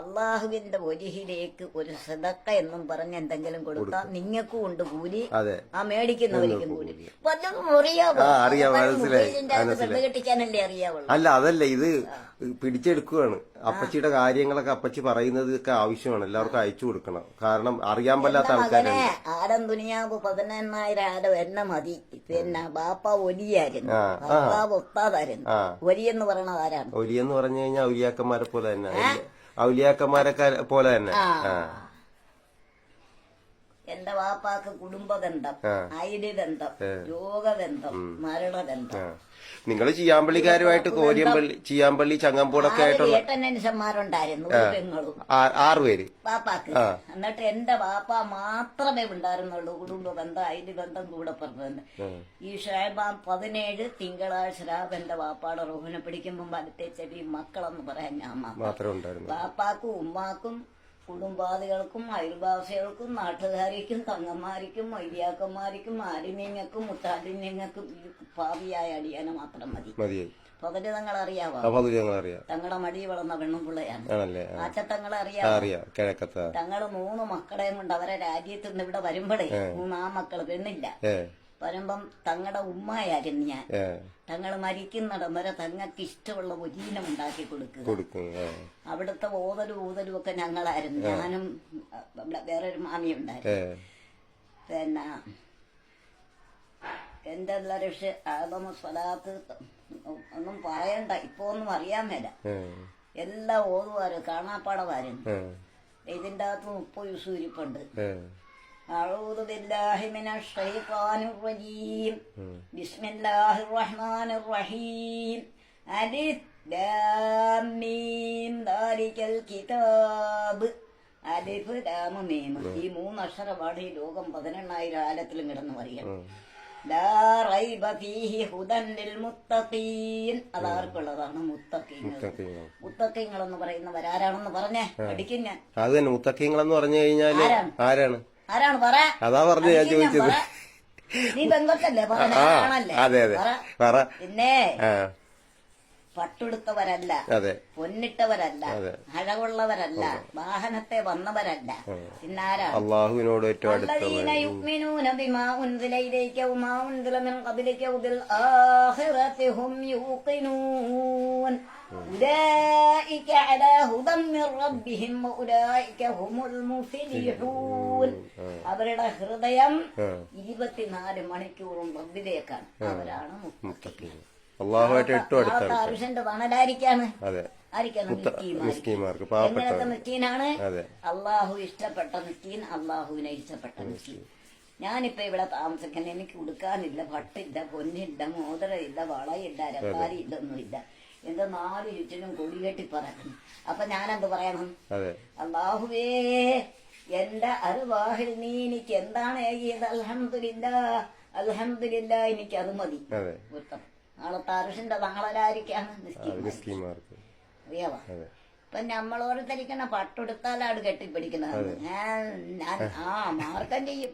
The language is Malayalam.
അള്ളാഹുവിന്റെ ഒരിഹിലേക്ക് ഒരു സദക്ക എന്നും പറഞ്ഞ് എന്തെങ്കിലും കൊടുത്താൽ നിങ്ങൾക്കും ഉണ്ട് കൂലി, ആ മേടിക്കുന്നവർക്കും കൂലി. വല്ലതും അറിയാവോ? കെട്ടിക്കാനല്ലേ അറിയാവുള്ളൂ. അല്ല, അതല്ല, ഇത് പിടിച്ചെടുക്കുകയാണ്. അപ്പച്ചിയുടെ കാര്യങ്ങളൊക്കെ അപ്പച്ചി പറയുന്നതൊക്കെ ആവശ്യമാണ്, എല്ലാവർക്കും അയച്ചു കൊടുക്കണം. കാരണം അറിയാൻ പറ്റാത്ത ആൾക്കാരെ ആടം ദുനിയാവ് 14,000 ആടം എന്നെ മതി. പിന്നെ ബാപ്പ ഒലിയായിരുന്നു, ബാപ്പ ഒത്താതായിരുന്നു. ഒലിയെന്ന് പറയണത് ആരാണ്? ഒലിയെന്ന് പറഞ്ഞു കഴിഞ്ഞാൽ ഔലിയാക്കന്മാരെ പോലെ തന്നെ, ഔലിയാക്കന്മാരൊക്കെ പോലെ തന്നെ. എന്റെ വാപ്പാക്ക് കുടുംബബന്ധം, ഐഡിബന്ധം, രോഗബന്ധം, മരണബന്ധം. നിങ്ങൾ ചീയാമ്പള്ളിക്കാരുമായിട്ട് ചീയാമ്പള്ളി ചങ്ങമ്പൂടൊക്കെ ആയിട്ടുള്ള ഏട്ടനനുസന്മാരുണ്ടായിരുന്നു, പെങ്ങളും 6 പേര് വാപ്പാക്ക്. എന്നിട്ട് എന്റെ വാപ്പ മാത്രമേ ഉണ്ടായിരുന്നുള്ളൂ കുടുംബ ബന്ധം, ഐഡി ബന്ധം, കൂടെ പറഞ്ഞത്. ഈ ഷാബാൻ 17 തിങ്കളാഴ്ച രാവ് എന്റെ വാപ്പാടെ റോഹിനെ പിടിക്കുമ്പോ വലത്തെ ചെവി മക്കളെന്ന് പറയാൻ ഞാൻ മാത്രമേ ഉണ്ടായിരുന്നു. വാപ്പാക്കും ഉമ്മാക്കും കുടുംബാദികൾക്കും അയൽവാസികൾക്കും നാട്ടുകാരിക്കും തങ്ങന്മാർക്കും വൈദ്യാക്കന്മാർക്കും ആരിമീങ്ങൾക്കും മുത്താലിമീങ്ങൾക്കും പാവിയായ അടിയാനെ മാത്രം മതി. പതില് തങ്ങൾ അറിയാവോ? തങ്ങളുടെ മടി വളർന്ന പെണ്ണുപിള്ളയാണ്. ആച്ചത്തങ്ങളെ അറിയാവോ? തങ്ങള് 3 മക്കളെയും കൊണ്ട് അവരെ രാജ്യത്ത് നിന്ന് ഇവിടെ വരുമ്പോഴേ 3 ആമക്കള് പെണ്ണില്ല. വരുമ്പം തങ്ങളുടെ ഉമ്മയായിരുന്നു ഞാൻ. തങ്ങൾ മരിക്കുന്നിടം വരെ തങ്ങൾക്ക് ഇഷ്ടമുള്ള ഒരീനം ഉണ്ടാക്കി കൊടുക്കുക. അവിടുത്തെ ഊതലും ഒക്കെ ഞങ്ങളായിരുന്നു. ഞാനും വേറൊരു മാമിയുണ്ടായിരുന്നു. പിന്നെ എന്റെ ആദമ സ്വലാത്ത് ഒന്നും പറയണ്ട, ഇപ്പൊ ഒന്നും അറിയാൻ മേല. എല്ലാം ഓതുവാരും കാണാപ്പാടവായിരുന്നു. ഇതിന്റെ അകത്ത് 30 ദിവസം ഇരിപ്പുണ്ട്. أعوذ بالله من الشيطان الرجيم بسم الله الرحمن الرحيم ألف لام ميم ذلك الكتاب അലിഫ് ലാം മീം. ഈ 3 അക്ഷരമാണ് ഈ ലോകം 18,000 ആലത്തിലും കിടന്ന് പറയാം. ലാ റൈബ ഫീഹി ഹുദൻ ലിൽ മുത്തഖീൻ. അതാർക്കുള്ളതാണ്? മുത്തഖീങ്ങൾ. മുത്തഖീങ്ങൾ എന്ന് പറയുന്നവരാരാണെന്ന് പറഞ്ഞേ പഠിക്കും ഞാൻ. അത് തന്നെ മുത്തഖീങ്ങൾ എന്ന് പറഞ്ഞു കഴിഞ്ഞാൽ ആരാണ് പറ? അതാ പറഞ്ഞു ഞാൻ ചോദിച്ചത്. നീ പെങ്കൊച്ചല്ലേ പറഞ്ഞല്ലേ? പിന്നെ പട്ടുടുത്തവരല്ല, പൊന്നിട്ടവരല്ല, അഴകുള്ളവരല്ല, വാഹനത്തെ വന്നവരല്ല. പിന്നാരാണ്? അള്ളാഹുവിനോട് ഏറ്റവും أولئك على هدى من ربهم وأولئك هم المفلحون. അവരുടെ ഹൃദയം 24 മണിക്കൂറും റബ്ബിലേക്കാണ്. അവരാണ് മുത്തഖീൻ. അള്ളാഹുവിന്റെ തണലായിരിക്കാണ്. എങ്ങനത്തെ നിക്കീനാണ്? അള്ളാഹു ഇഷ്ടപ്പെട്ട നിക്കീൻ, അള്ളാഹുവിനെ ഇഷ്ടപ്പെട്ട നിക്കീൻ. ഞാനിപ്പോ ഇവിടെ താമസിക്കാൻ എനിക്ക് ഉടുക്കാനില്ല, പട്ടില്ല, പൊന്നില്ല, മോതിരയില്ല, വളയില്ല, രപ്പാരിയില്ല, ഒന്നുമില്ല. എന്റെ 4 ചുറ്റിനും കൊടികെട്ടി പറക്കുന്നു. അപ്പൊ ഞാനെന്ത് പറയണം? അല്ലാഹുവേ, എന്റെ അർവാഹിൽ നീ എനിക്ക് എന്താണ് ഏകിയത്? അൽഹംദുലില്ലാഹ്, അൽഹംദുലില്ലാഹ്, എനിക്ക് അത് മതി. നാളത്തെ അർശിന്റെ തങ്ങളായിരിക്കാണ് മിസ്കീന്മാർക്ക്. അറിയാവാ? ഇപ്പൊ നമ്മളോരോരുത്തരിക്കണ പട്ടെടുത്താലാണ് കെട്ടിപ്പിടിക്കുന്നത്. ഞാൻ മാർക്കം ചെയ്യും.